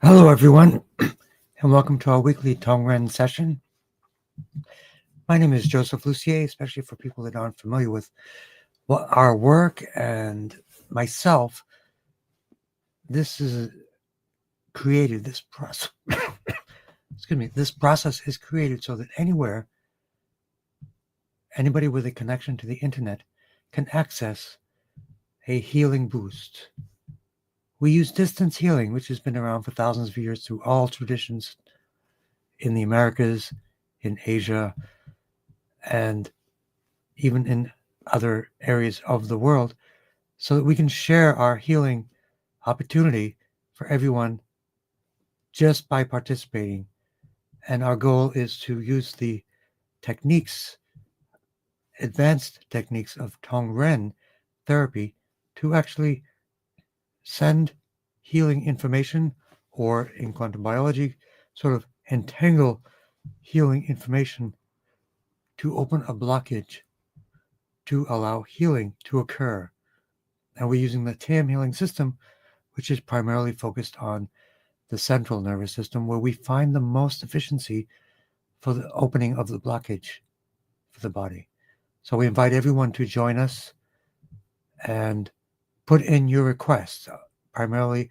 Hello, everyone, and welcome to our weekly Tongren session. My name is Joseph Lucier, especially for people that aren't familiar with our work and myself. This is created, this process, this process is created so that anybody with a connection to the internet can access a healing boost. We use distance healing, which has been around for thousands of years through all traditions in the Americas, in Asia, and even in other areas of the world, so that we can share our healing opportunity for everyone just by participating. And our goal is to use the advanced techniques of Tongren therapy to actually send healing information, or in quantum biology, sort of entangle healing information to open a blockage to allow healing to occur. And we're using the TAM healing system, which is primarily focused on the central nervous system, where we find the most efficiency for the opening of the blockage for the body. So we invite everyone to join us and put in your requests, primarily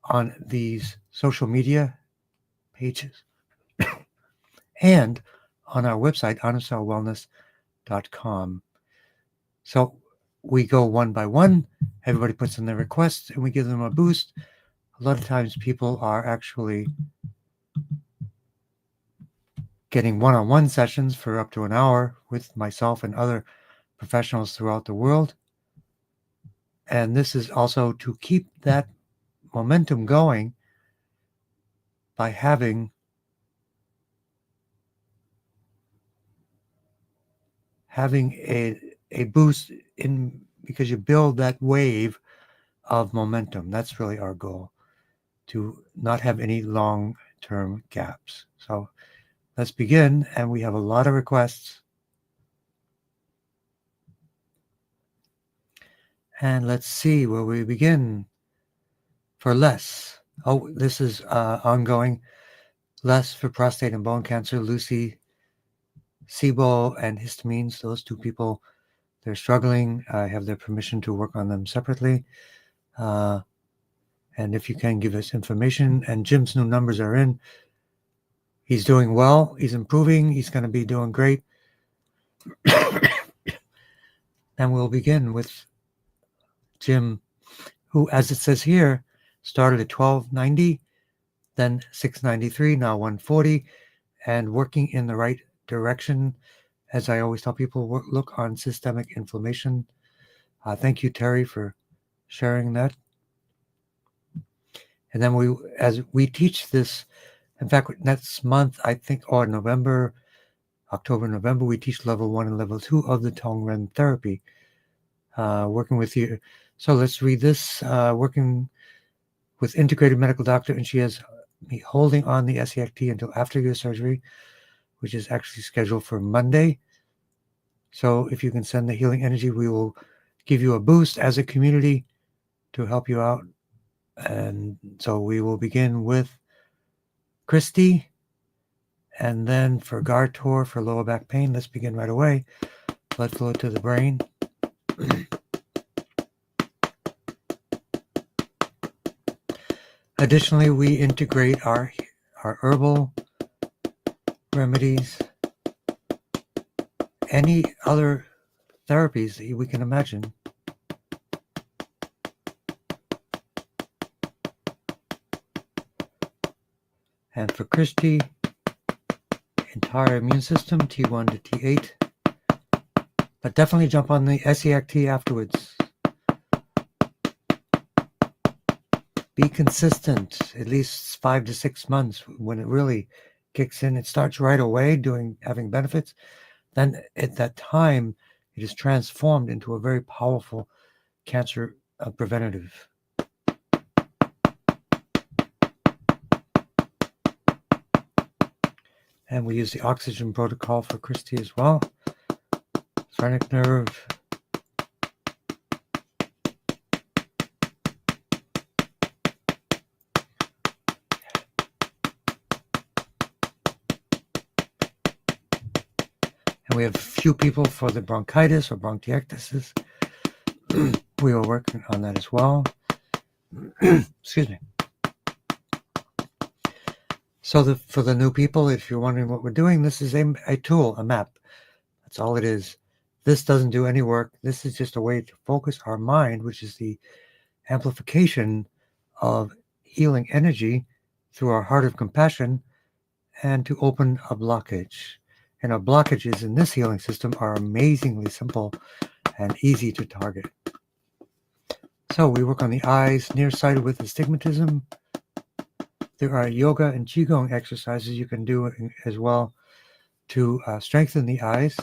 on these social media pages and on our website, honorcellwellness.com. So we go one by one. Everybody puts in their requests, and we give them a boost. A lot of times people are actually getting one-on-one sessions for up to an hour with myself and other professionals throughout the world. And this is also to keep that momentum going by having a boost in, because you build that wave of momentum. That's really our goal, to not have any long-term gaps. So let's begin, and we have a lot of requests. And let's see where we begin. For Les. Oh, this is ongoing. Les for prostate and bone cancer. Lucy, SIBO, and histamines. Those two people, they're struggling. I have their permission to work on them separately. And if you can give us information. And Jim's new numbers are in. He's doing well. He's improving. He's going to be doing great. And we'll begin with Jim, who, as it says here, started at 1290, then 693, now 140, and working in the right direction. As I always tell people, look on systemic inflammation. Thank you, Terry, for sharing that. And then as we teach this, in fact, next month, I think, or October, November, we teach level 1 and level 2 of the Tongren therapy, working with you. So let's read this. Working with integrated medical doctor, and she has me holding on the SECT until after your surgery, which is actually scheduled for Monday. So if you can send the healing energy, we will give you a boost as a community to help you out. And so we will begin with Christy, and then for Gartor for lower back pain, let's begin right away. Blood flow to the brain. Additionally, we integrate our herbal remedies, any other therapies that we can imagine. And for Christy, entire immune system, T1 to T8. But definitely jump on the SECT afterwards. Be consistent, at least 5 to 6 months. When it really kicks in, it starts right away having benefits. Then at that time, it is transformed into a very powerful cancer preventative. And we use the oxygen protocol for Christy as well. Phrenic nerve. We have a few people for the bronchitis or bronchiectasis. We are working on that as well. Excuse me. So for the new people, if you're wondering what we're doing, this is a tool, a map. That's all it is. This doesn't do any work. This is just a way to focus our mind, which is the amplification of healing energy through our heart of compassion, and to open a blockage. And our blockages in this healing system are amazingly simple and easy to target. So we work on the eyes, nearsighted with astigmatism. There are yoga and qigong exercises you can do as well to strengthen the eyes.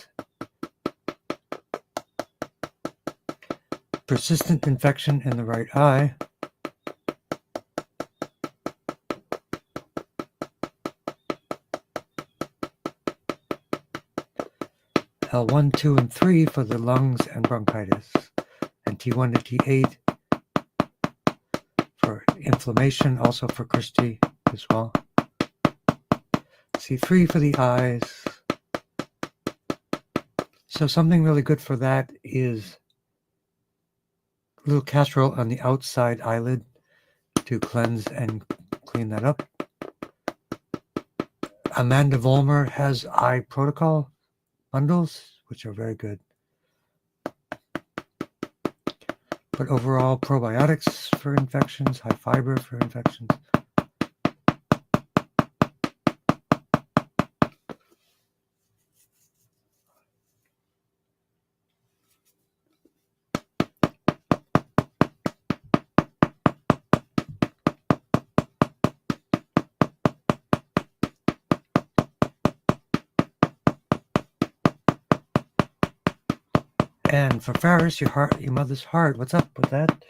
Persistent infection in the right eye. L1, 2, and 3 for the lungs and bronchitis. And T1 to T8 for inflammation, also for Christy as well. C3 for the eyes. So something really good for that is a little castor oil on the outside eyelid to cleanse and clean that up. Amanda Vollmer has eye protocol bundles, which are very good. But overall, probiotics for infections, high fiber for infections. And for Faris, your mother's heart, what's up with that?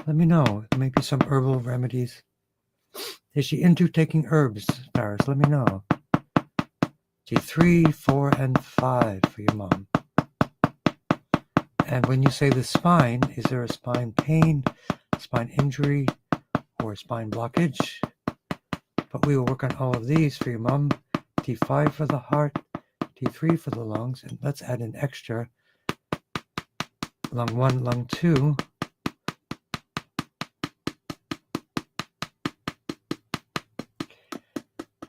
Let me know. Maybe some herbal remedies. Is she into taking herbs, Faris? Let me know. G3, 4, and 5 for your mom. And when you say the spine, is there a spine pain, spine injury, or a spine blockage? But we will work on all of these for your mom. T5 for the heart, T3 for the lungs, and let's add an extra. Lung 1, lung 2.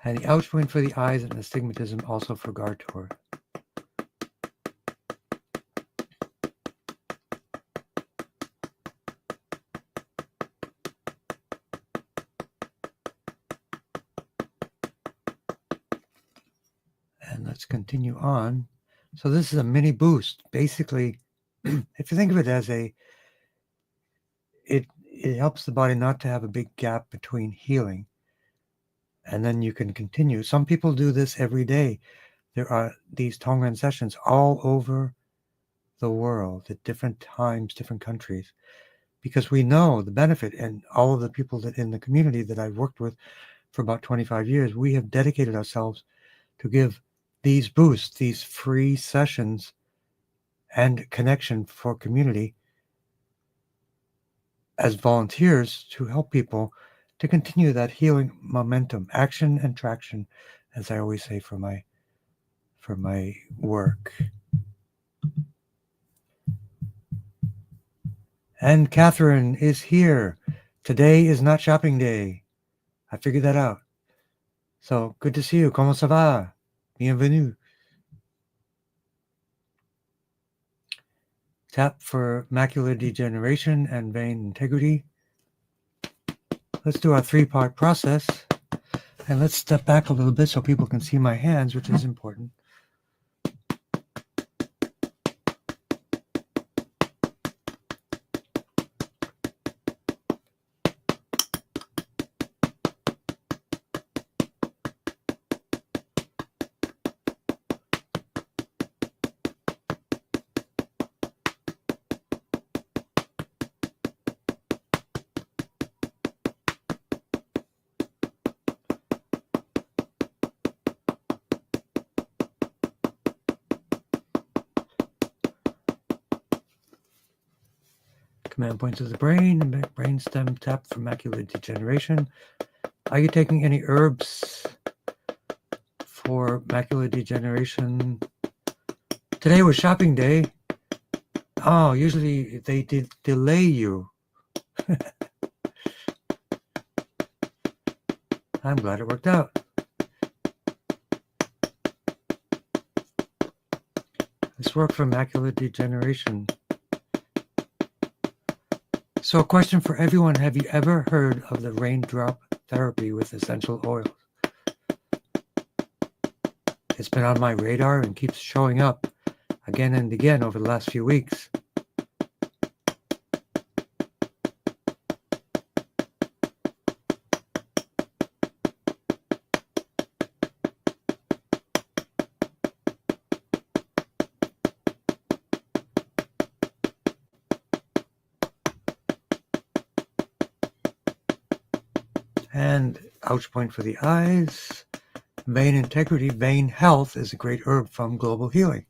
And the ouch point for the eyes and astigmatism also for Gartor. And let's continue on. So this is a mini boost. Basically, if you think of it as it helps the body not to have a big gap between healing. And then you can continue. Some people do this every day. There are these Tongren sessions all over the world at different times, different countries, because we know the benefit. And all of the people that in the community that I've worked with for about 25 years, we have dedicated ourselves to give these boosts, these free sessions and connection for community as volunteers to help people to continue that healing momentum, action and traction, as I always say for my work. And Catherine is here. Today is not shopping day. I figured that out. So good to see you. Comment ça va? Bienvenue. Tap for macular degeneration and vein integrity. Let's do our 3-part process. And let's step back a little bit so people can see my hands, which is important. Command points of the brain, brainstem tap for macular degeneration. Are you taking any herbs for macular degeneration Today was shopping day. Oh, usually they delay you. I'm glad it worked out. This worked for macular degeneration. So a question for everyone. Have you ever heard of the raindrop therapy with essential oils? It's been on my radar and keeps showing up again and again over the last few weeks. And ouch point for the eyes. Vein integrity, vein health is a great herb from Global Healing.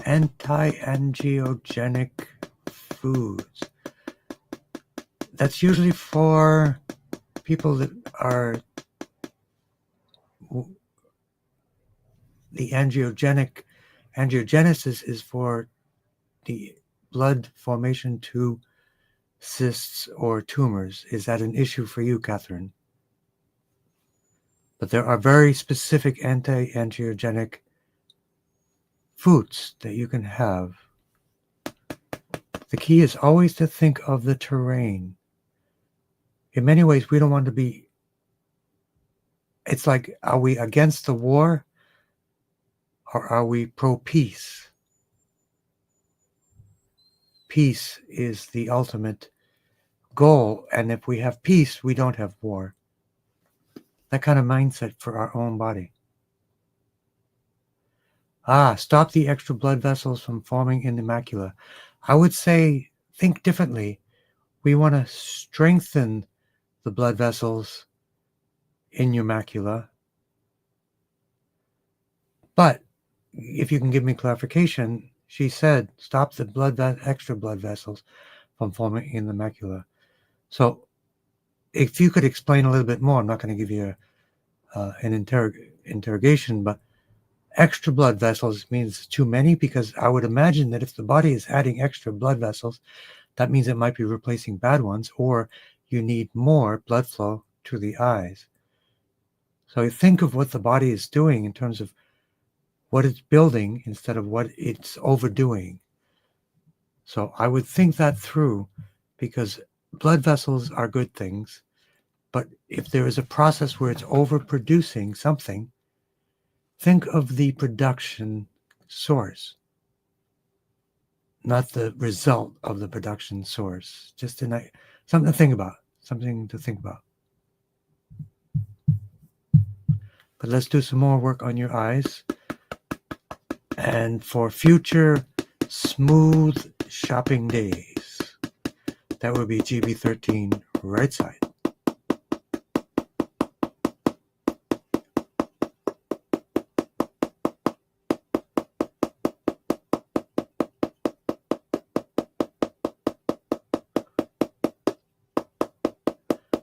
Anti-angiogenic foods. That's usually for people that are the angiogenesis is for the blood formation to cysts or tumors. Is that an issue for you, Catherine? But there are very specific anti-angiogenic foods that you can have. The key is always to think of the terrain. In many ways, we don't want to be, it's like, are we against the war or are we pro-peace? Peace is the ultimate goal, and if we have peace, we don't have war. That kind of mindset for our own body. Stop the extra blood vessels from forming in the macula. I would say, think differently. We want to strengthen the blood vessels in your macula. But if you can give me clarification, she said, stop the extra blood vessels from forming in the macula. So if you could explain a little bit more, I'm not going to give you an interrogation, but extra blood vessels means too many, because I would imagine that if the body is adding extra blood vessels, that means it might be replacing bad ones, or you need more blood flow to the eyes. So think of what the body is doing in terms of what it's building instead of what it's overdoing. So I would think that through, because blood vessels are good things, but if there is a process where it's overproducing something, think of the production source, not the result of the production source. Just something to think about. But let's do some more work on your eyes. And for future smooth shopping days, that would be GB13 right side.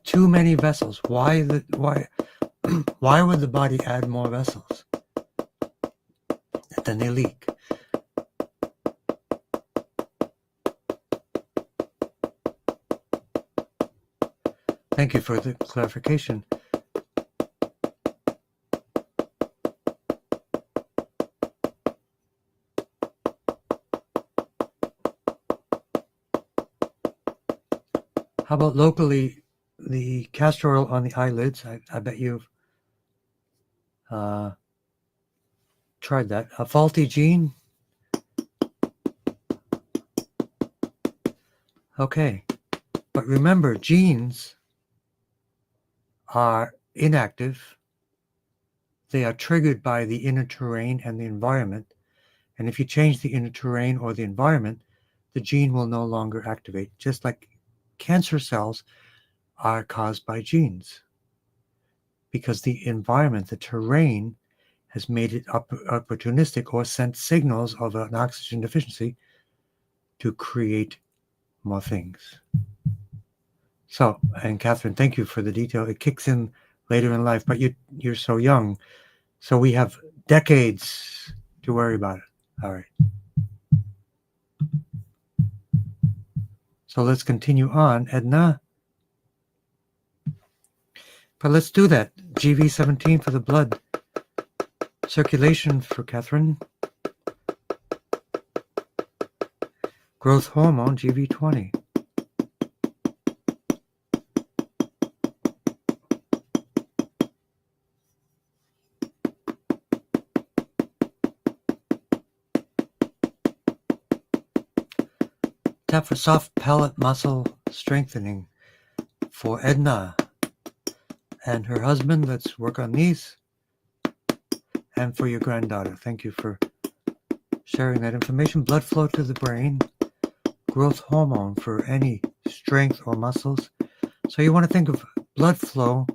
Too many vessels. Why would the body add more vessels? Then they leak. Thank you for the clarification. How about locally, the castor oil on the eyelids? I bet you've tried that. A faulty gene? Okay. But remember, genes are inactive. They are triggered by the inner terrain and the environment. And if you change the inner terrain or the environment, the gene will no longer activate, just like cancer cells are caused by genes. Because the environment, the terrain, has made it opportunistic or sent signals of an oxygen deficiency to create more things. So, and Catherine, thank you for the detail. It kicks in later in life, but you're so young. So we have decades to worry about it. All right. So let's continue on, Edna. But let's do that. GV17 for the blood circulation for Catherine. Growth hormone, GV20. Tap for soft palate muscle strengthening for Edna and her husband. Let's work on these. And for your granddaughter. Thank you for sharing that information. Blood flow to the brain. Growth hormone for any strength or muscles. So you want to think of blood flow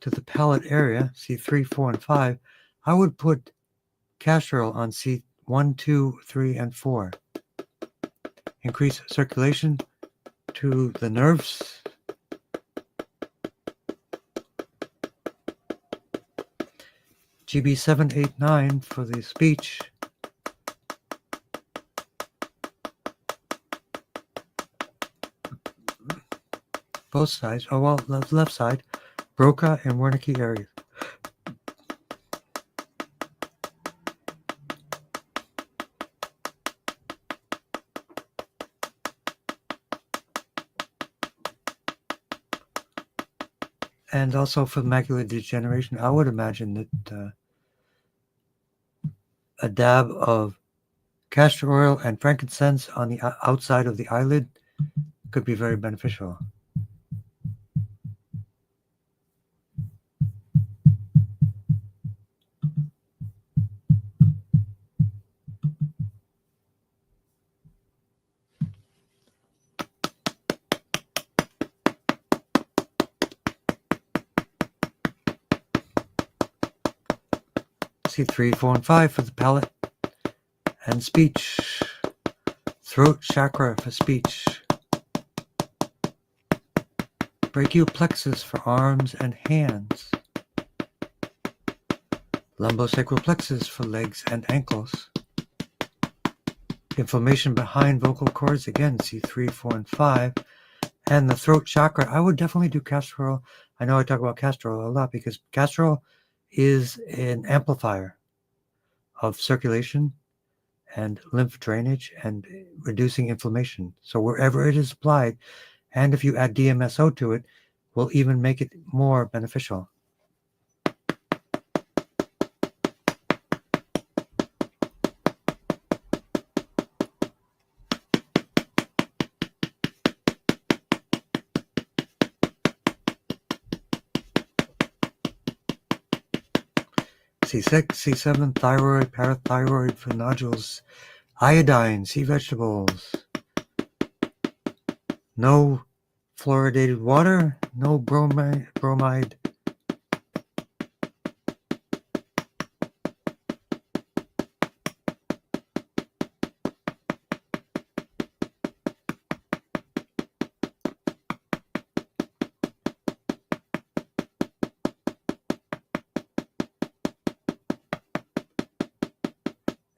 to the palate area, C3, 4, and 5. I would put castor oil on C1, 2, 3, and 4. Increase circulation to the nerves. GB7, 8, 9 for the speech. Both sides, oh well, left side, Broca and Wernicke areas. And also for macular degeneration, I would imagine that a dab of castor oil and frankincense on the outside of the eyelid could be very beneficial. C3, 4, and 5 for the palate and speech. Throat chakra for speech. Brachial plexus for arms and hands. Lumbosacral plexus for legs and ankles. Inflammation behind vocal cords, again, C3, 4, and 5. And the throat chakra, I would definitely do castor oil. I know I talk about castor oil a lot because castor oil is an amplifier of circulation and lymph drainage and reducing inflammation. So wherever it is applied, and if you add DMSO to it, will even make it more beneficial. C6, C7, thyroid, parathyroid for nodules, iodine, sea vegetables, no fluoridated water, no bromide.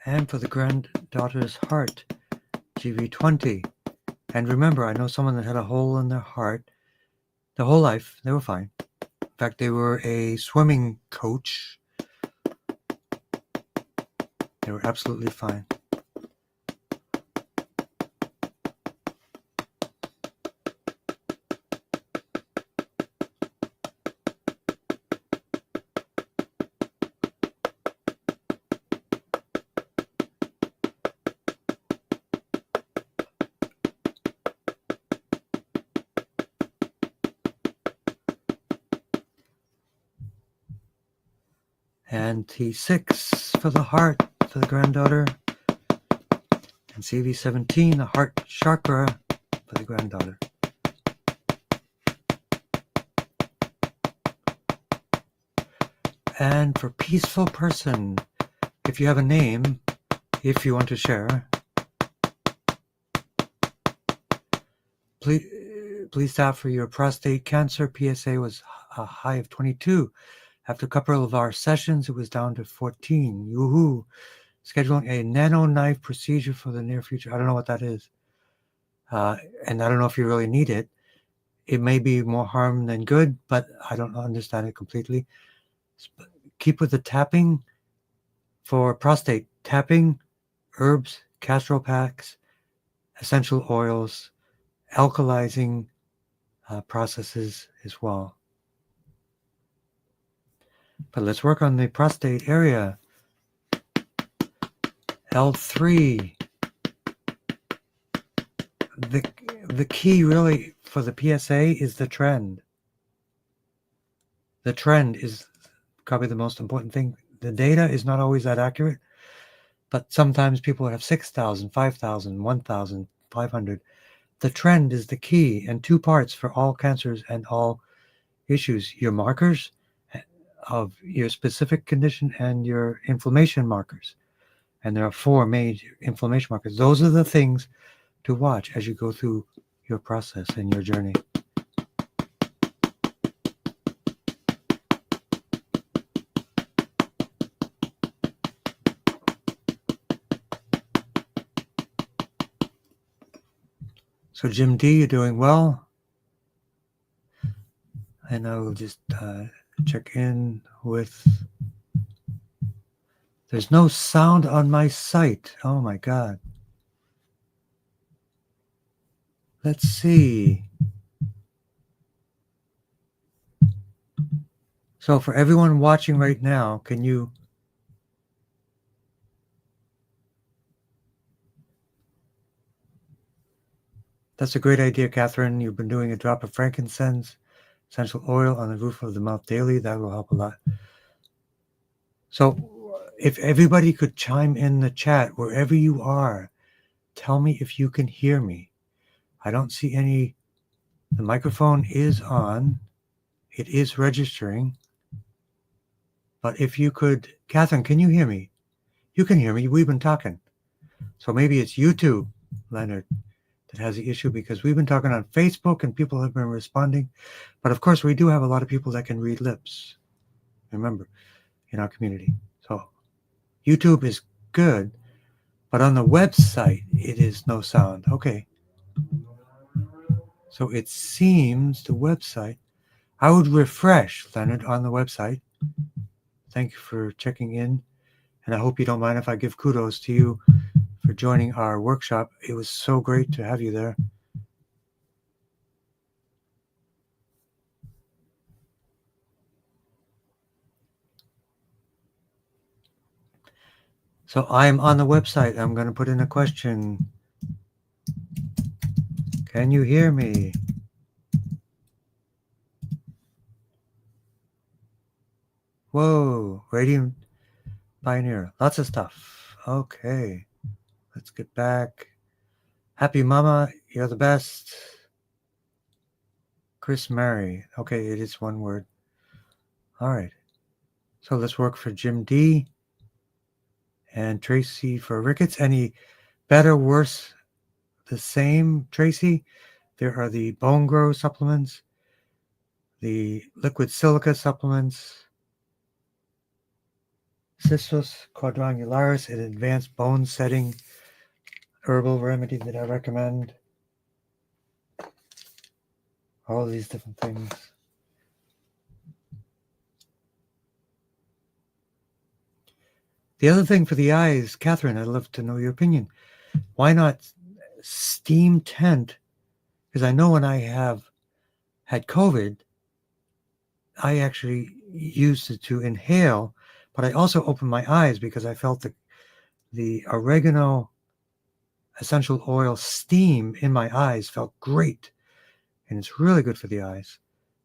And for the granddaughter's heart, GV20. And remember, I know someone that had a hole in their heart the whole life. They were fine. In fact, they were a swimming coach. They were absolutely fine. And T6 for the heart for the granddaughter. And CV17, the heart chakra for the granddaughter. And for peaceful person, if you have a name, if you want to share, please tap for your prostate cancer. PSA was a high of 22. After a couple of our sessions, it was down to 14. Yoo-hoo. Scheduling a nano knife procedure for the near future. I don't know what that is. And I don't know if you really need it. It may be more harm than good, but I don't understand it completely. Keep with the tapping for prostate. Tapping, herbs, castor packs, essential oils, alkalizing processes as well. But let's work on the prostate area. L3. The key really for the PSA is the trend. The trend is probably the most important thing. The data is not always that accurate, but sometimes people have 6,000, 5,000, 1,000, 500. The trend is the key, and two parts for all cancers and all issues. Your markers of your specific condition and your inflammation markers. And there are 4 major inflammation markers. Those are the things to watch as you go through your process and your journey. So Jim D, you're doing well. And I will just check in with... There's no sound on my site. Oh my God. Let's see. So for everyone watching right now, can you... That's a great idea, Catherine. You've been doing a drop of frankincense, essential oil on the roof of the mouth daily. That will help a lot. So if everybody could chime in the chat, wherever you are, tell me if you can hear me. I don't see any... The microphone is on. It is registering. But if you could... Catherine, can you hear me? You can hear me. We've been talking. So maybe it's YouTube, Leonard, that has the issue, because we've been talking on Facebook and people have been responding. But of course, we do have a lot of people that can read lips, remember, in our community. So YouTube is good, but on the website, it is no sound. Okay. So it seems the website... I would refresh, Leonard, on the website. Thank you for checking in. And I hope you don't mind if I give kudos to you for joining our workshop. It was so great to have you there. So I'm on the website. I'm going to put in a question. Can you hear me? Whoa, Radiant Pioneer. Lots of stuff. Okay, let's get back. Happy Mama, you're the best. Chris Mary. Okay, it is one word. All right. So let's work for Jim D. And Tracy for rickets. Any better, worse, the same, Tracy? There are the bone grow supplements, the liquid silica supplements, Cistus quadrangularis, an advanced bone setting herbal remedy that I recommend. All these different things. The other thing for the eyes, Catherine, I'd love to know your opinion. Why not steam tent? Because I know when I have had COVID, I actually used it to inhale, but I also opened my eyes because I felt the oregano essential oil steam in my eyes felt great. And it's really good for the eyes.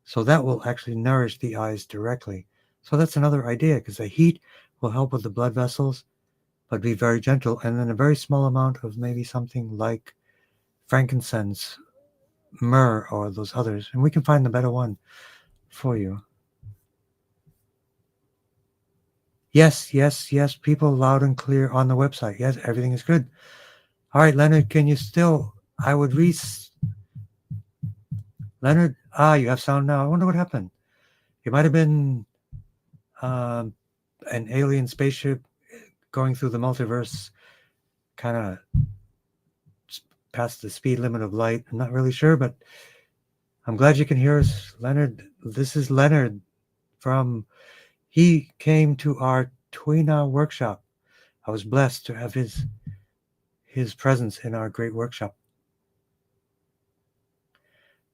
So that will actually nourish the eyes directly. So that's another idea, because the heat will help with the blood vessels, but be very gentle. And then a very small amount of maybe something like frankincense, myrrh, or those others. And we can find the better one for you. Yes, yes, yes. People loud and clear on the website. Yes, everything is good. All right, Leonard, can you still... I would Leonard, you have sound now. I wonder what happened. It might have been an alien spaceship going through the multiverse, kind of past the speed limit of light. I'm not really sure, but I'm glad you can hear us, Leonard. This is Leonard he came to our Twina workshop. I was blessed to have his presence in our great workshop.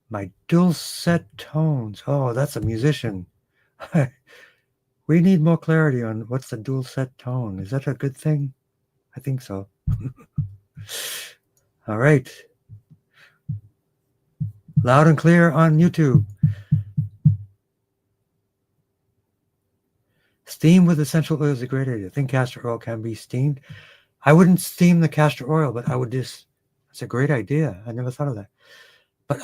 My dulcet tones. Oh, that's a musician. We need more clarity on what's the dulcet tone. Is that a good thing? I think so. All right. Loud and clear on YouTube. Steam with essential oil is a great idea. I think castor oil can be steamed. I wouldn't steam the castor oil, but I would just, it's a great idea. I never thought of that. But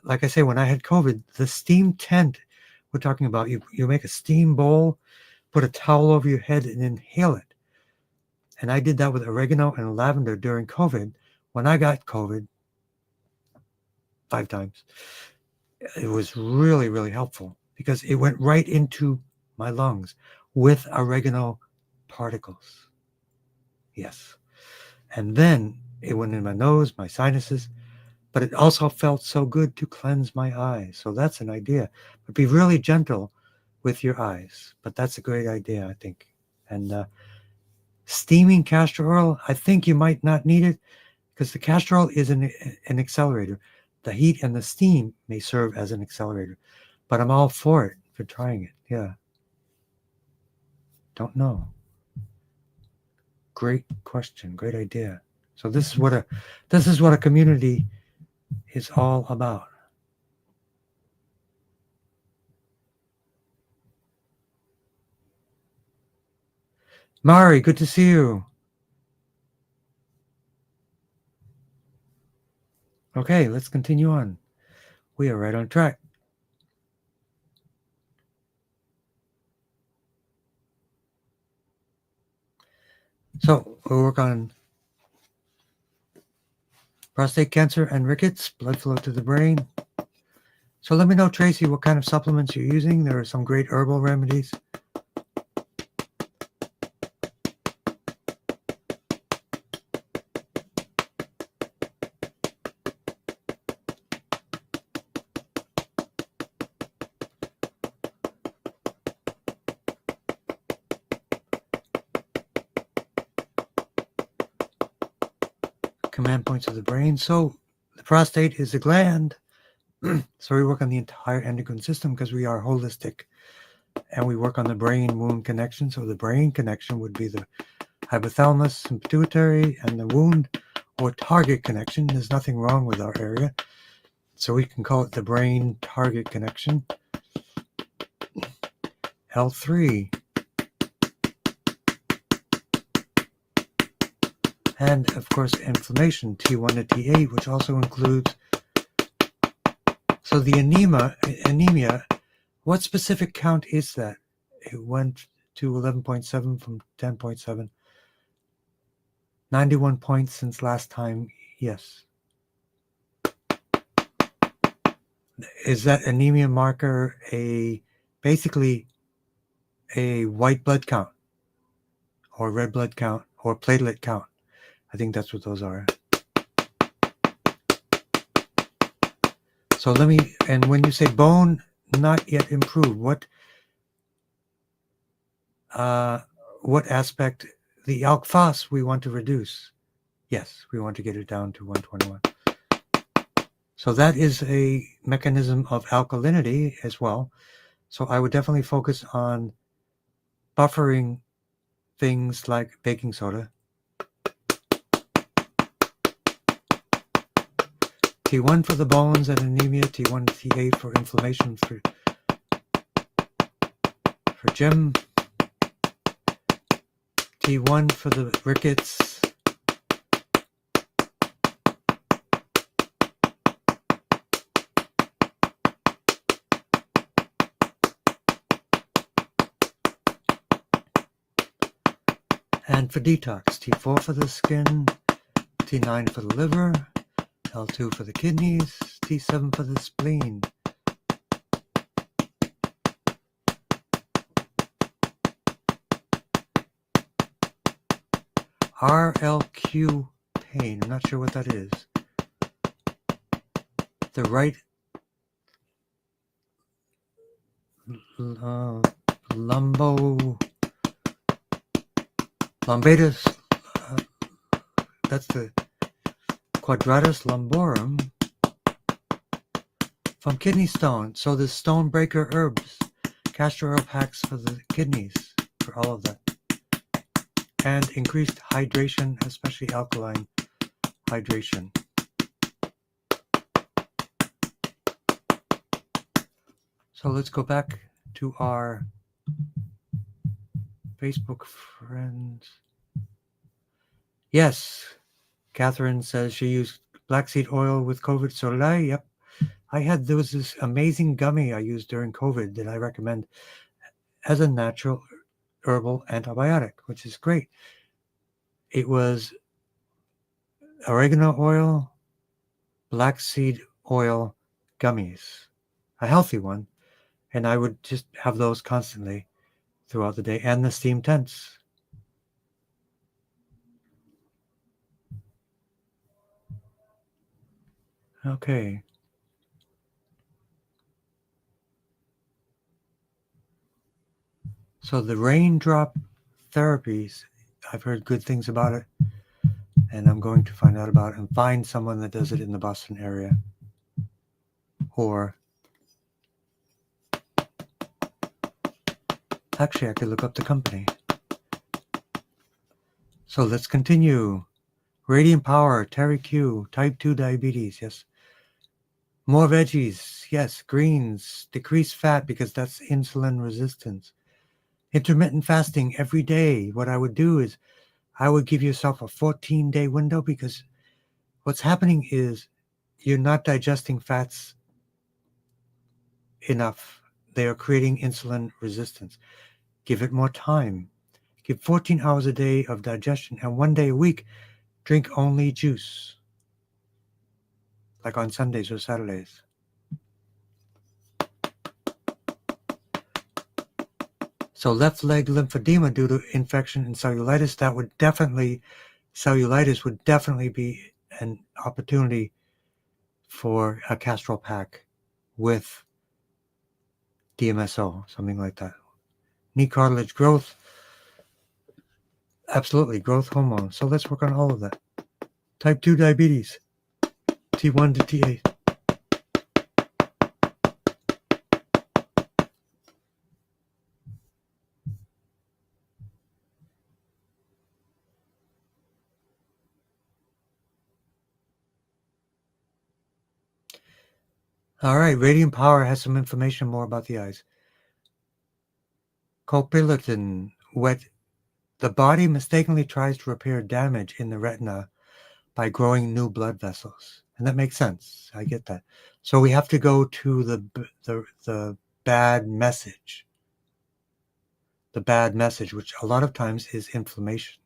like I say, when I had COVID, the steam tent we're talking about, you make a steam bowl, put a towel over your head and inhale it. And I did that with oregano and lavender during COVID. When I got COVID 5 times, it was really, really helpful because it went right into my lungs with oregano particles. Yes. And then it went in my nose, my sinuses, but it also felt so good to cleanse my eyes. So that's an idea. But be really gentle with your eyes. But that's a great idea, I think. And steaming castor oil, I think you might not need it because the castor oil is an accelerator. The heat and the steam may serve as an accelerator. But I'm all for it, for trying it. Yeah. Don't know. Great question. Great idea. So this is what a community is all about. Mari, good to see you. Okay, let's continue on. We are right on track. So we'll work on prostate cancer and rickets, blood flow to the brain. So let me know, Tracy, what kind of supplements you're using. There are some great herbal remedies. Command points of the brain. So the prostate is a gland. So we work on the entire endocrine system because we are holistic. And we work on the brain-wound connection. So the brain connection would be the hypothalamus and pituitary, and the wound or target connection. There's nothing wrong with our area. So we can call it the brain target connection. L3. And of course, inflammation, T1 to T8, which also includes. So the anemia, what specific count is that? It went to 11.7 from 10.7. 91 points since last time, yes. Is that anemia marker basically a white blood count or red blood count or platelet count? I think that's what those are. So and when you say bone not yet improved, what aspect? The alk phos we want to reduce. Yes, we want to get it down to 121. So that is a mechanism of alkalinity as well. So I would definitely focus on buffering things like baking soda. T1 for the bones and anemia, T1 to T8 for inflammation for Jim, T1 for the rickets, and for detox, T4 for the skin, T9 for the liver, L2 for the kidneys, T7 for the spleen. RLQ pain. I'm not sure what that is. The right lumbatus, that's the quadratus lumborum from kidney stone. So the stone breaker herbs, castor oil packs for the kidneys, for all of that. And increased hydration, especially alkaline hydration. So let's go back to our Facebook friends. Yes, Catherine says she used black seed oil with COVID Soleil. Yep. There was this amazing gummy I used during COVID that I recommend as a natural herbal antibiotic, which is great. It was oregano oil, black seed oil gummies, a healthy one. And I would just have those constantly throughout the day, and the steam tents. Okay. So the raindrop therapies, I've heard good things about it, and I'm going to find out about it and find someone that does it in the Boston area. Or actually, I could look up the company. So let's continue. Radiant Power, Terry Q, type 2 diabetes, yes. More veggies, yes. Greens, decrease fat because that's insulin resistance. Intermittent fasting every day. What I would do is I would give yourself a 14-day window, because what's happening is you're not digesting fats enough. They are creating insulin resistance. Give it more time. Give 14 hours a day of digestion, and 1 day a week, drink only juice, like on Sundays or Saturdays. So left leg lymphedema due to infection and cellulitis, cellulitis would definitely be an opportunity for a castor pack with DMSO, something like that. Knee cartilage growth, absolutely, growth hormone. So let's work on all of that. Type 2 diabetes, T1 to T8. All right, Radiant Power has some information more about the eyes. Copilotin, the body mistakenly tries to repair damage in the retina by growing new blood vessels. And that makes sense. I get that. So we have to go to the bad message. The bad message, which a lot of times is inflammation.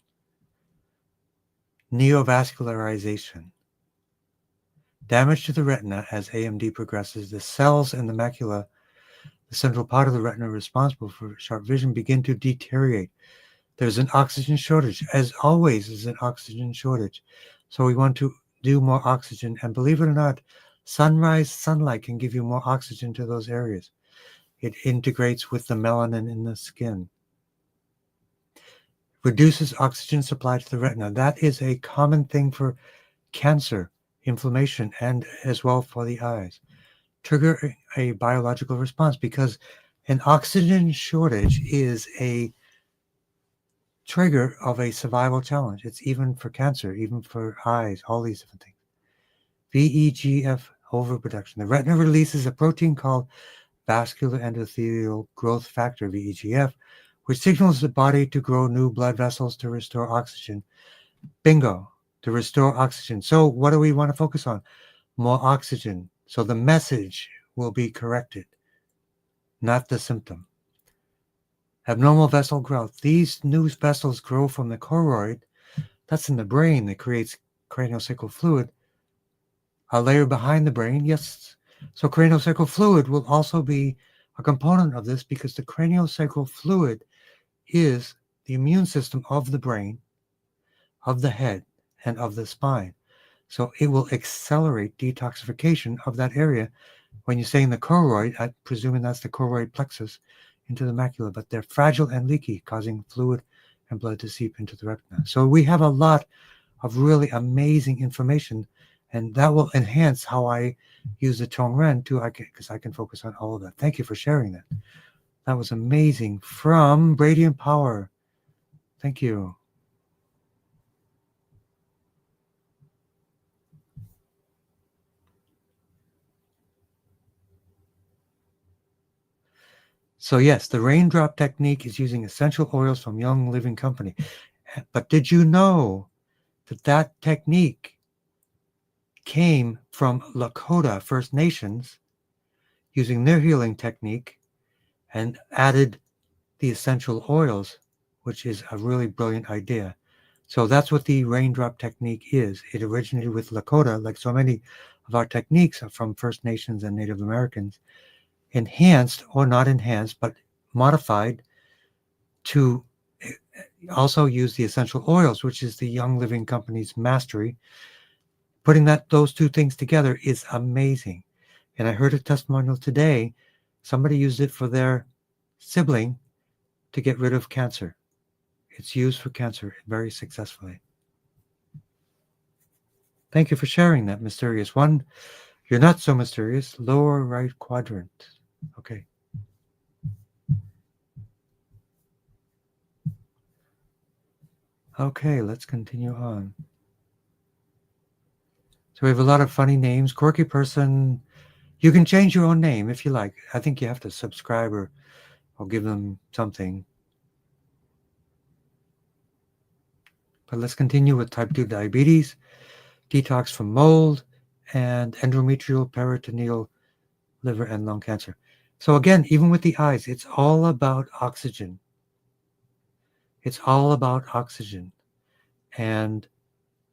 Neovascularization. Damage to the retina as AMD progresses. The cells in the macula, the central part of the retina responsible for sharp vision, begin to deteriorate. There's an oxygen shortage. As always, there's an oxygen shortage. So we want to do more oxygen. And believe it or not, sunlight can give you more oxygen to those areas. It integrates with the melanin in the skin. Reduces oxygen supply to the retina. That is a common thing for cancer, inflammation, and as well for the eyes. Trigger a biological response, because an oxygen shortage is a trigger of a survival challenge. It's even for cancer, even for eyes, all these different things. VEGF overproduction. The retina releases a protein called vascular endothelial growth factor, VEGF, which signals the body to grow new blood vessels to restore oxygen. Bingo, to restore oxygen. So what do we want to focus on? More oxygen. So the message will be corrected, not the symptom. Abnormal vessel growth. These new vessels grow from the choroid, that's in the brain, that creates craniosacral fluid, a layer behind the brain. Yes, so craniosacral fluid will also be a component of this, because the craniosacral fluid is the immune system of the brain, of the head and of the spine. So it will accelerate detoxification of that area. When you're saying the choroid, I'm presuming that's the choroid plexus into the macula, but they're fragile and leaky, causing fluid and blood to seep into the retina. So we have a lot of really amazing information, and that will enhance how I use the Tongren too, because I can focus on all of that. Thank you for sharing that. That was amazing. From Radiant Power. Thank you. So yes, the raindrop technique is using essential oils from Young Living Company. But did you know that that technique came from Lakota First Nations using their healing technique and added the essential oils, which is a really brilliant idea. So that's what the raindrop technique is. It originated with Lakota, like so many of our techniques are from First Nations and Native Americans, enhanced or not enhanced, but modified to also use the essential oils, which is the Young Living Company's mastery. Putting those two things together is amazing. And I heard a testimonial today. Somebody used it for their sibling to get rid of cancer. It's used for cancer very successfully. Thank you for sharing that, Mysterious One. You're not so mysterious. Lower right quadrant. Okay. Okay, let's continue on. So we have a lot of funny names. Quirky person. You can change your own name if you like. I think you have to subscribe or give them something. But let's continue with type 2 diabetes, detox from mold, and endometrial, peritoneal, liver, and lung cancer. So again, even with the eyes, it's all about oxygen. It's all about oxygen. And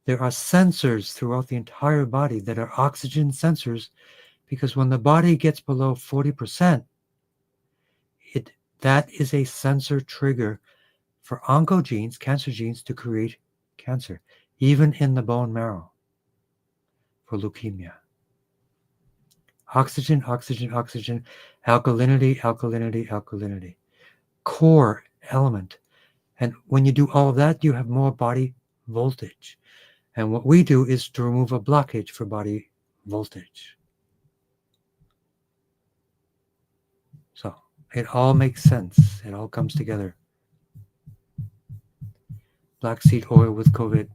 there are sensors throughout the entire body that are oxygen sensors, because when the body gets below 40%, that is a sensor trigger for oncogenes, cancer genes, to create cancer, even in the bone marrow for leukemia. Oxygen, oxygen, oxygen, alkalinity, alkalinity, alkalinity. Core element. And when you do all of that, you have more body voltage. And what we do is to remove a blockage for body voltage. So it all makes sense. It all comes together. Black seed oil with COVID.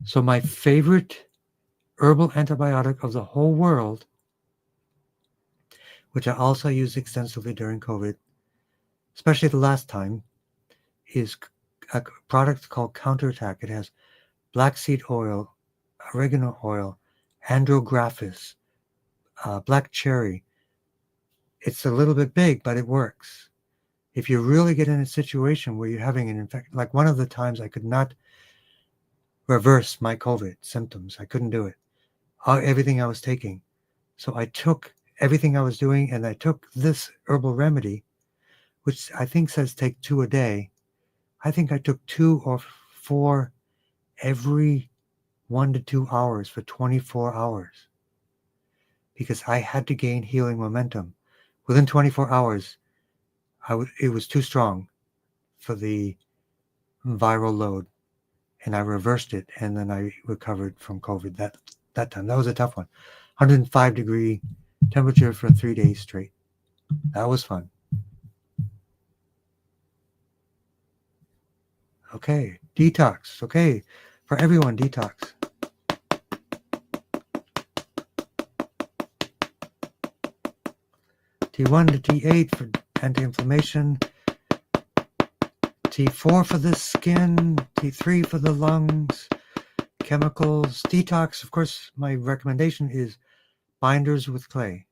So my favorite herbal antibiotic of the whole world, which I also used extensively during COVID, especially the last time, is a product called Counterattack. It has black seed oil, oregano oil, andrographis, black cherry. It's a little bit big, but it works. If you really get in a situation where you're having an infection, like one of the times I could not reverse my COVID symptoms. I couldn't do it. Everything I was taking. So I took everything I was doing and I took this herbal remedy, which I think says take 2 a day. I think I took 2 or 4 every 1 to 2 hours for 24 hours because I had to gain healing momentum. Within 24 hours, it was too strong for the viral load, and I reversed it, and then I recovered from COVID that time. That was a tough one. 105-degree temperature for 3 days straight. That was fun. Okay, detox. Okay, for everyone, detox. T1 to T8 for anti-inflammation. T4 for the skin. T3 for the lungs. Chemicals. Detox, of course, my recommendation is binders with clay.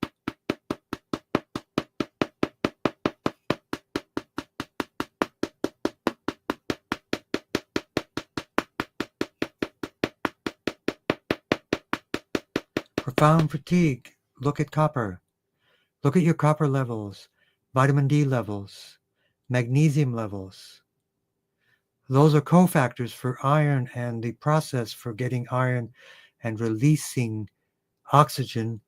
Profound fatigue. Look at copper. Look at your copper levels, vitamin D levels, magnesium levels. Those are cofactors for iron and the process for getting iron and releasing oxygen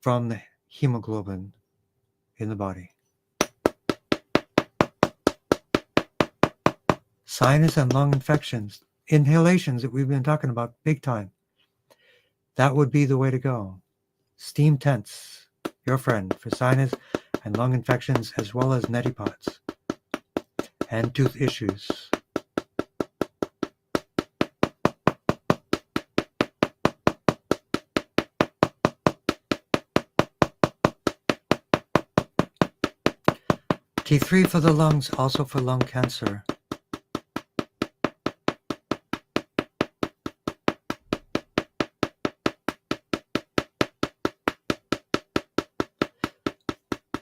from the hemoglobin in the body. Sinus and lung infections, inhalations that we've been talking about big time. That would be the way to go. Steam tents, your friend for sinus and lung infections, as well as neti pots and tooth issues. T3 for the lungs, also for lung cancer.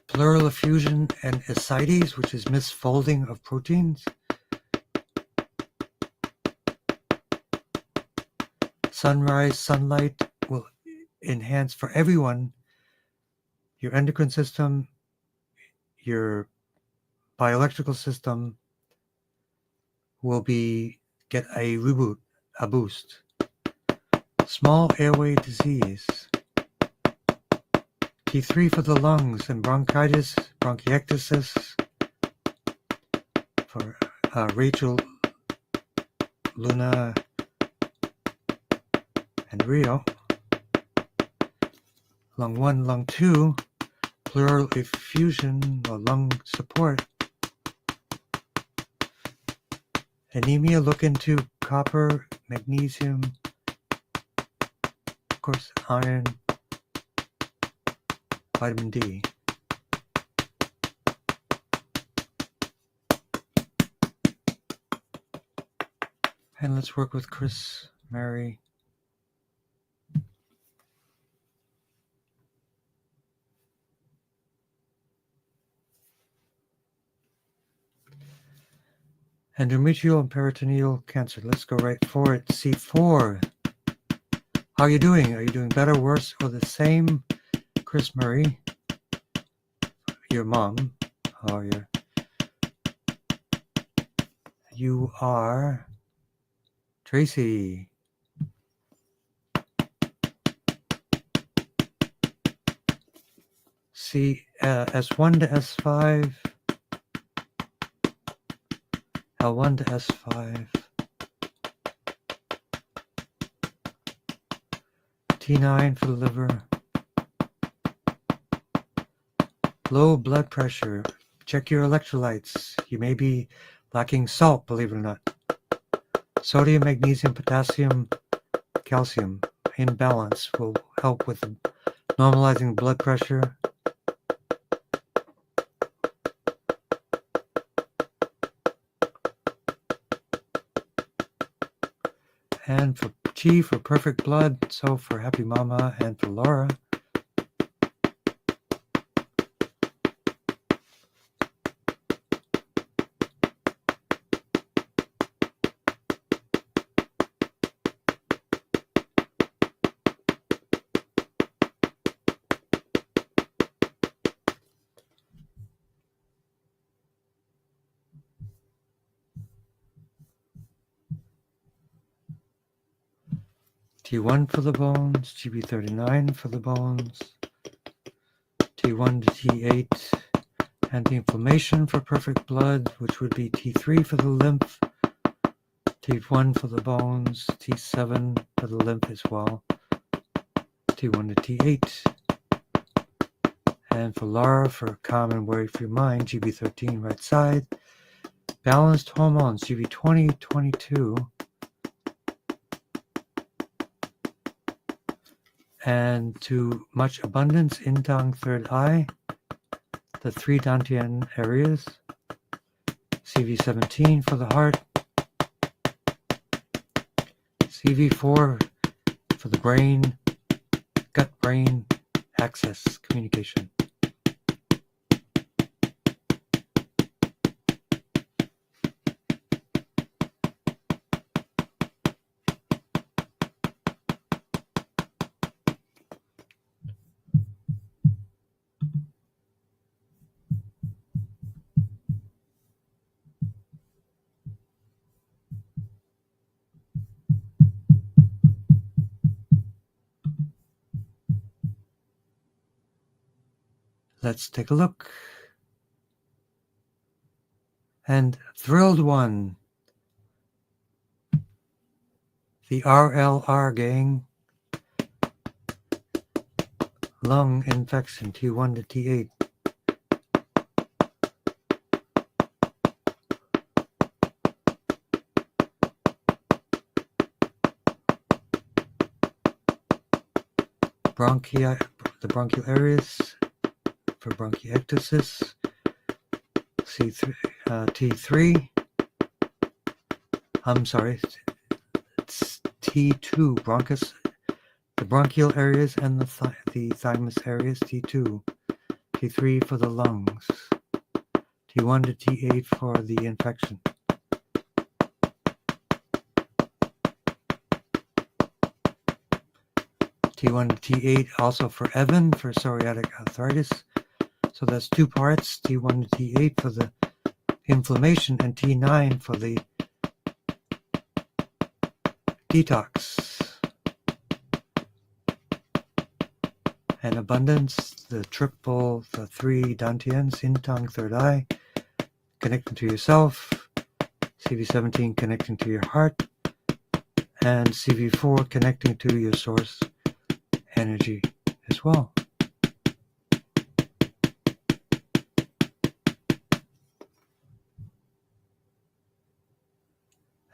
Pleural effusion and ascites, which is misfolding of proteins. Sunrise, sunlight will enhance for everyone your endocrine system, your bioelectrical system will get a reboot, a boost. Small airway disease. T3 for the lungs and bronchitis, bronchiectasis. For Rachel, Luna, and Rio. Lung 1, lung 2, pleural effusion or lung support. Anemia, look into copper, magnesium, of course, iron, vitamin D. And let's work with Chris, Mary. Endometrial and peritoneal cancer. Let's go right for it. C4. How are you doing? Are you doing better, worse, or the same? Chris Murray, your mom, or you are Tracy. C S1 to S5, L1 to S5, T9 for the liver, low blood pressure. Check your electrolytes. You may be lacking salt, believe it or not. Sodium, magnesium, potassium, calcium in balance will help with normalizing blood pressure. And for Chi for perfect blood, so for Happy Mama and for Laura. T1 for the bones, GB39 for the bones, T1 to T8, anti-inflammation for perfect blood, which would be T3 for the lymph, T1 for the bones, T7 for the lymph as well, T1 to T8, and for Laura for calm and worry-free mind, GB13 right side, balanced hormones, GB20, 22, and to much abundance in Tong third eye, the 3 Dantian areas, CV17 for the heart, CV4 for the brain, gut-brain access communication. Let's take a look. And thrilled one, the RLR gang, lung infection T1 to T8. The bronchial areas for bronchiectasis, T3. I'm sorry, it's T2, bronchus, the bronchial areas and the thymus areas, T2. T3 for the lungs. T1 to T8 for the infection. T1 to T8 also for Evan for psoriatic arthritis. So that's two parts, T1 to T8 for the inflammation and T9 for the detox. And abundance, the triple, the three dantians, in tongue, third eye, connecting to yourself, CV17 connecting to your heart, and CV4 connecting to your source energy as well.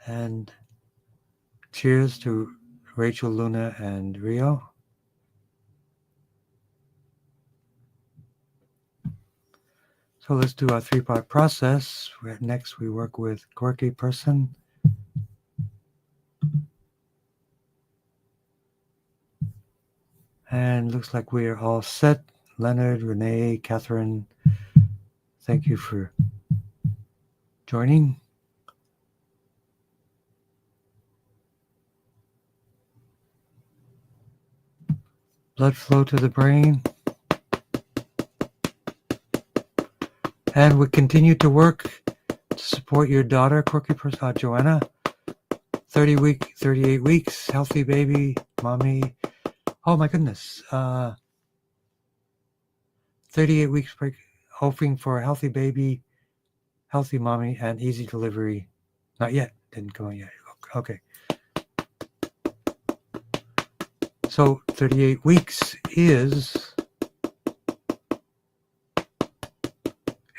And cheers to Rachel, Luna, and Rio. So let's do our three-part process. Next, we work with quirky person. And looks like we are all set. Leonard, Renee, Catherine, thank you for joining. Blood flow to the brain. And we continue to work to support your daughter, quirky person, Joanna. 38 weeks, healthy baby, mommy. Oh my goodness. 38 weeks, hoping for a healthy baby, healthy mommy, and easy delivery. Not yet. Didn't come out yet. Okay. So 38 weeks is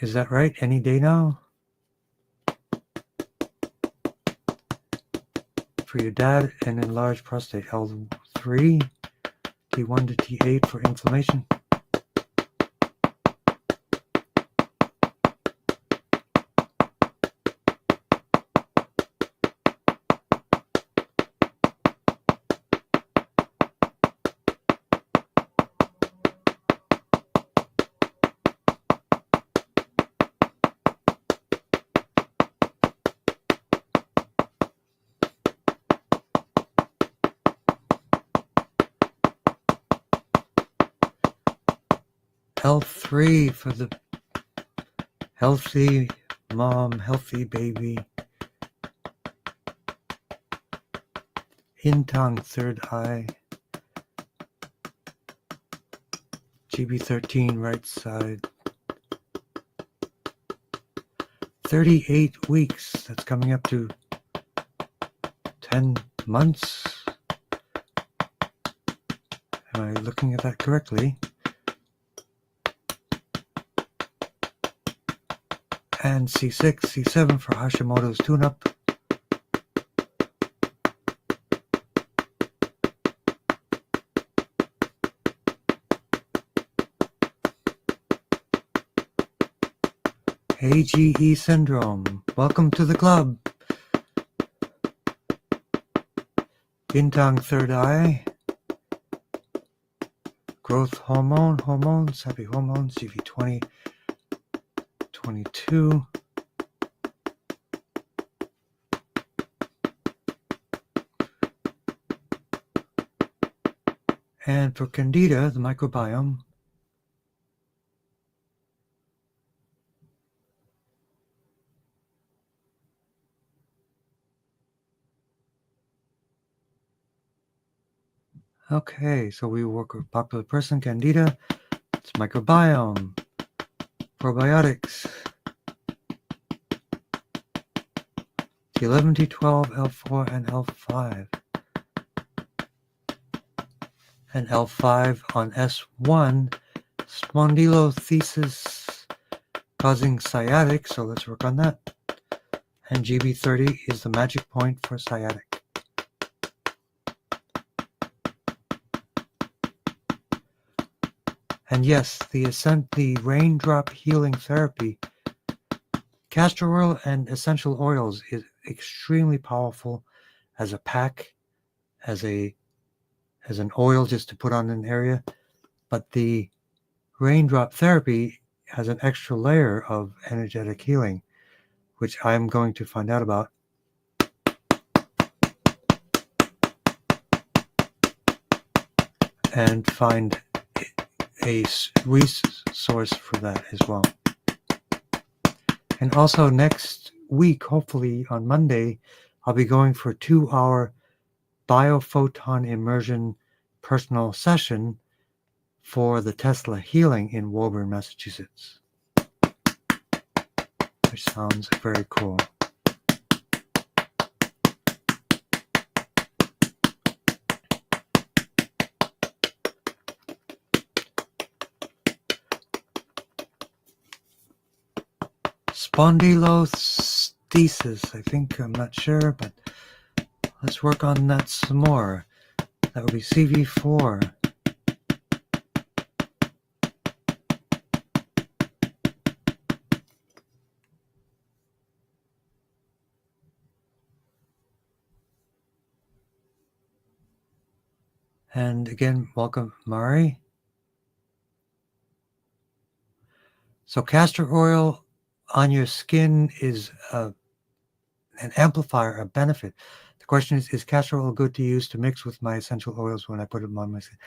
that right? Any day now? For your dad, an enlarged prostate, L3, T1 to T8 for inflammation. L3 for the healthy mom, healthy baby. In tongue, third eye. GB13, right side. 38 weeks. That's coming up to 10 months. Am I looking at that correctly? And C6, C7 for Hashimoto's tune-up. AGE syndrome. Welcome to the club. Bintang third eye. Growth hormones, happy hormones, CV20, 22. And for Candida, the microbiome. Okay, so we work with popular person, Candida. It's microbiome. probiotics. T11, T12, L4, and L5. And L5 on S1, spondylolisthesis causing sciatic, so let's work on that. And GB30 is the magic point for sciatic. And yes, the raindrop healing therapy, castor oil and essential oils is extremely powerful as a pack, as an oil just to put on an area. But the raindrop therapy has an extra layer of energetic healing, which I'm going to find out about. And find a resource for that as well. And also next week, hopefully on Monday, I'll be going for a 2-hour biophoton immersion personal session for the Tesla Healing in Woburn, Massachusetts, which sounds very cool. Spondylolisthesis, I think, I'm not sure, but let's work on that some more. That would be CV4. And again, welcome, Mari. So castor oil on your skin is an amplifier, a benefit. The question is castor oil good to use to mix with my essential oils when I put them on my skin?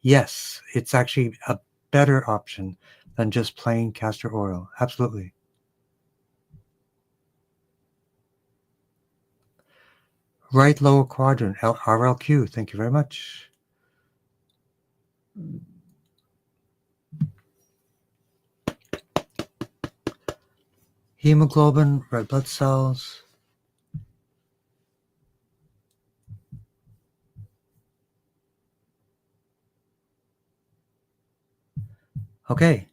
Yes, it's actually a better option than just plain castor oil. Absolutely. Right lower quadrant, RLQ. Thank you very much. Hemoglobin, red blood cells. Okay.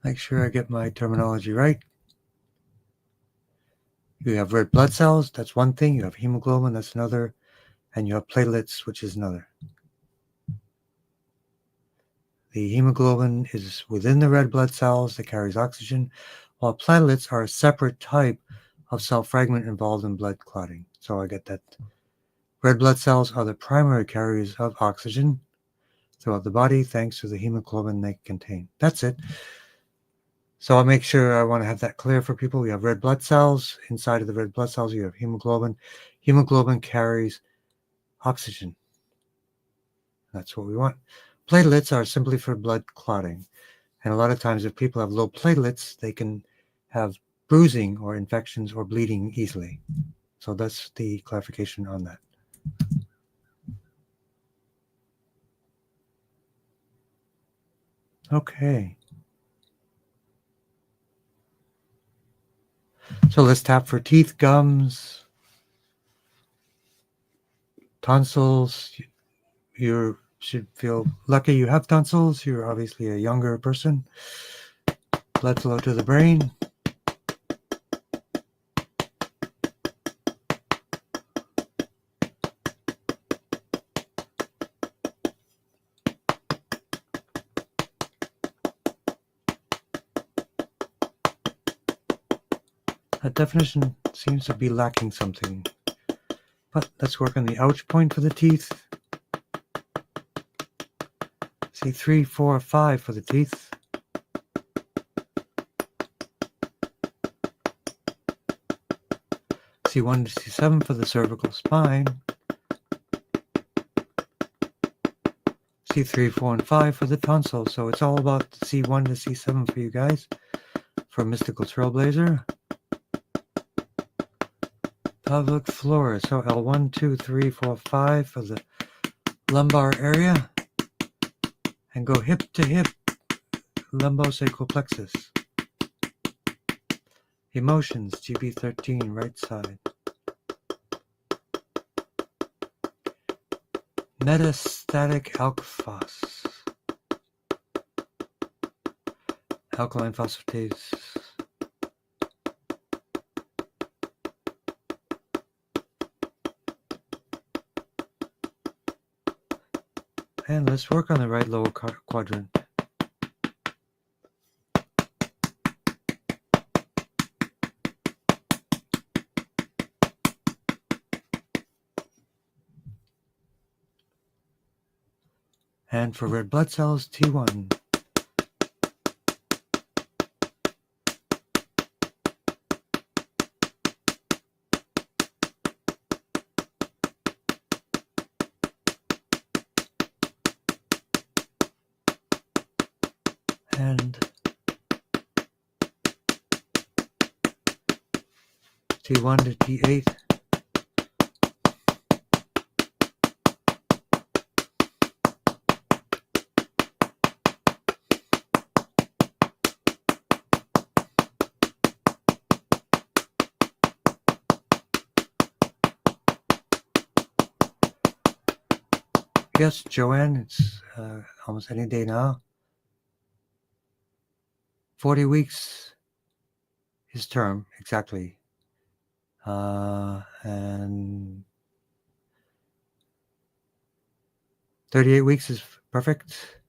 Make sure I get my terminology right. You have red blood cells, that's one thing. You have hemoglobin, that's another. And you have platelets, which is another. The hemoglobin is within the red blood cells that carries oxygen, while platelets are a separate type of cell fragment involved in blood clotting. So I get that. Red blood cells are the primary carriers of oxygen throughout the body thanks to the hemoglobin they contain. That's it. So I'll make sure I want to have that clear for people. We have red blood cells. Inside of the red blood cells, you have hemoglobin. Hemoglobin carries oxygen. That's what we want. Platelets are simply for blood clotting. And a lot of times if people have low platelets, they can have bruising or infections or bleeding easily. So that's the clarification on that. Okay. So let's tap for teeth, gums, tonsils. You should feel lucky you have tonsils. You're obviously a younger person. Blood flow to the brain. That definition seems to be lacking something. But let's work on the ouch point for the teeth. See 3, 4, 5 for the teeth. C1 to C7 for the cervical spine. T3, 4, and 5 for the tonsil. So it's all about C1 to C7 for you guys. For Mystical Trailblazer. Pelvic floor. So L1, 2, 3, 4, 5 for the lumbar area. And go hip to hip. Lumbosacral plexus. Emotions, GB13, right side. Metastatic alkaphos. Alkaline phosphatase. And let's work on the right lower quadrant. And for red blood cells, T1. And T1 to T8. Yes, Joanne, it's almost any day now. 40 weeks his term, exactly. And 38 weeks is perfect.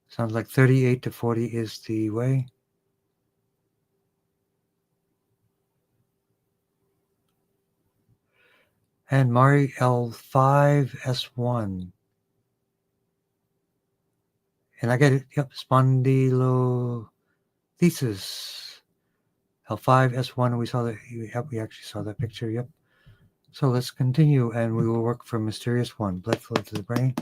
Sounds like 38 to 40 is the way. And Mari L5S1. And I get it, yep, spondylolisthesis. L5S1, we saw that, yep, we actually saw that picture, yep. So let's continue and we will work for Mysterious 1, blood flow to the brain.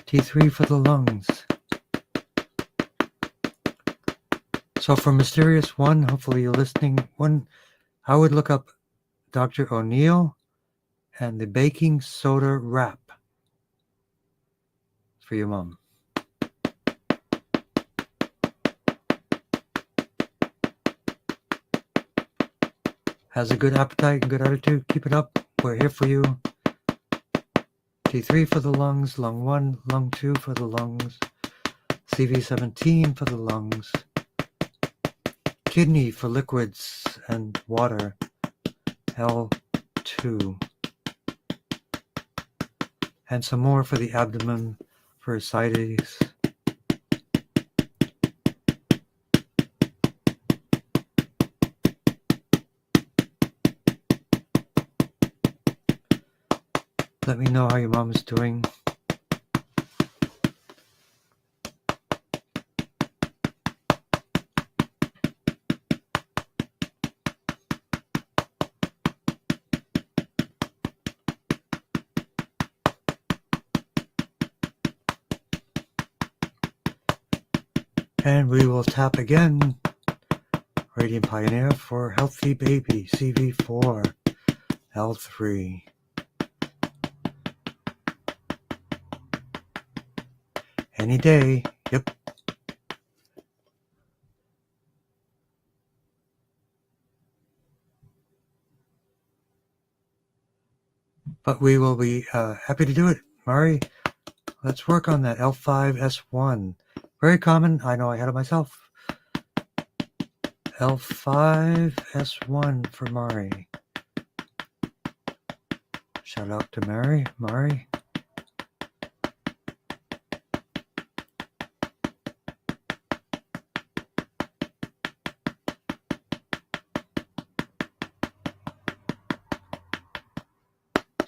T3 for the lungs. So for Mysterious 1, hopefully you're listening. One, I would look up Dr. O'Neill and the baking soda wrap for your mom. Has a good appetite and good attitude. Keep it up. We're here for you. T3 for the lungs, lung 1, lung 2 for the lungs, CV17 for the lungs, kidney for liquids and water, L2, and some more for the abdomen for ascites. Let me know how your mom is doing. And we will tap again, Radiant Pioneer for Healthy Baby, CV4, L3. Any day, yep. But we will be happy to do it. Mari, let's work on that L5S1. Very common, I know I had it myself. L5S1 for Mari. Shout out to Mari.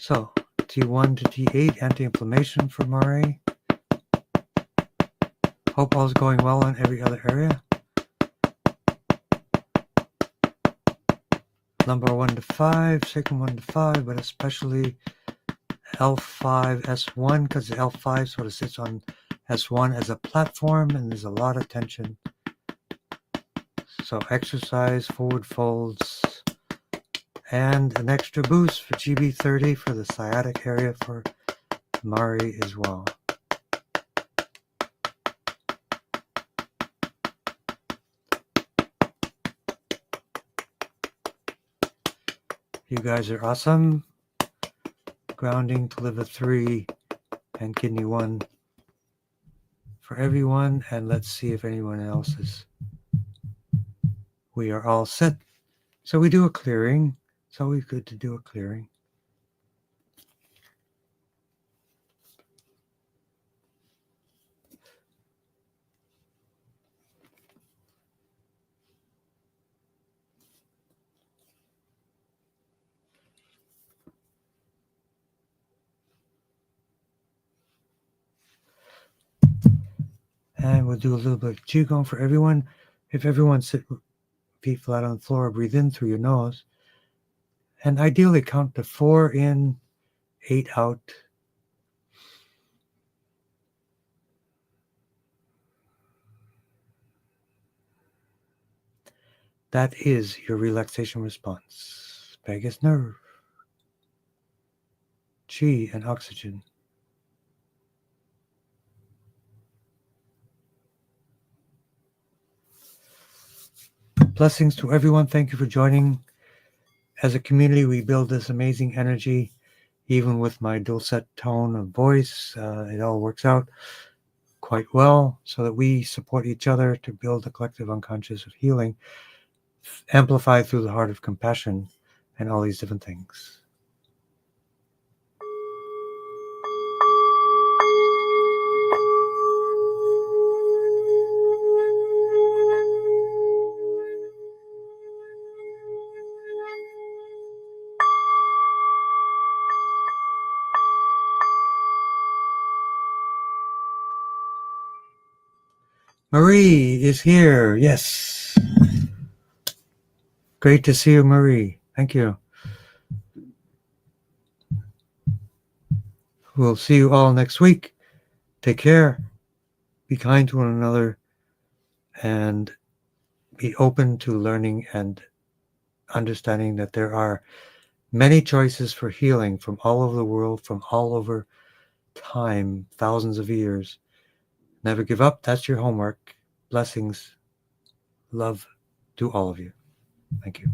So T1 to T8, anti-inflammation for Mare. Hope all's going well in every other area. Lumbar 1 to 5, sacrum 1 to 5, but especially L5, S1, because the L5 sort of sits on S1 as a platform, and there's a lot of tension. So exercise, forward folds, and an extra boost for GB30 for the sciatic area for Mari as well. You guys are awesome. Grounding to liver 3 and kidney 1 for everyone. And let's see if anyone else is. We are all set. So we do a clearing. It's always good to do a clearing. And we'll do a little bit of Qigong for everyone. If everyone sit feet flat on the floor, breathe in through your nose. And ideally count to 4 in, 8 out. That is your relaxation response. Vagus nerve, chi and oxygen. Blessings to everyone. Thank you for joining. As a community, we build this amazing energy. Even with my dulcet tone of voice, it all works out quite well so that we support each other to build a collective unconscious of healing, amplified through the heart of compassion and all these different things. Marie is here. Yes. Great to see you, Marie. Thank you. We'll see you all next week. Take care. Be kind to one another and be open to learning and understanding that there are many choices for healing from all over the world, from all over time, thousands of years. Never give up. That's your homework. Blessings. Love to all of you. Thank you.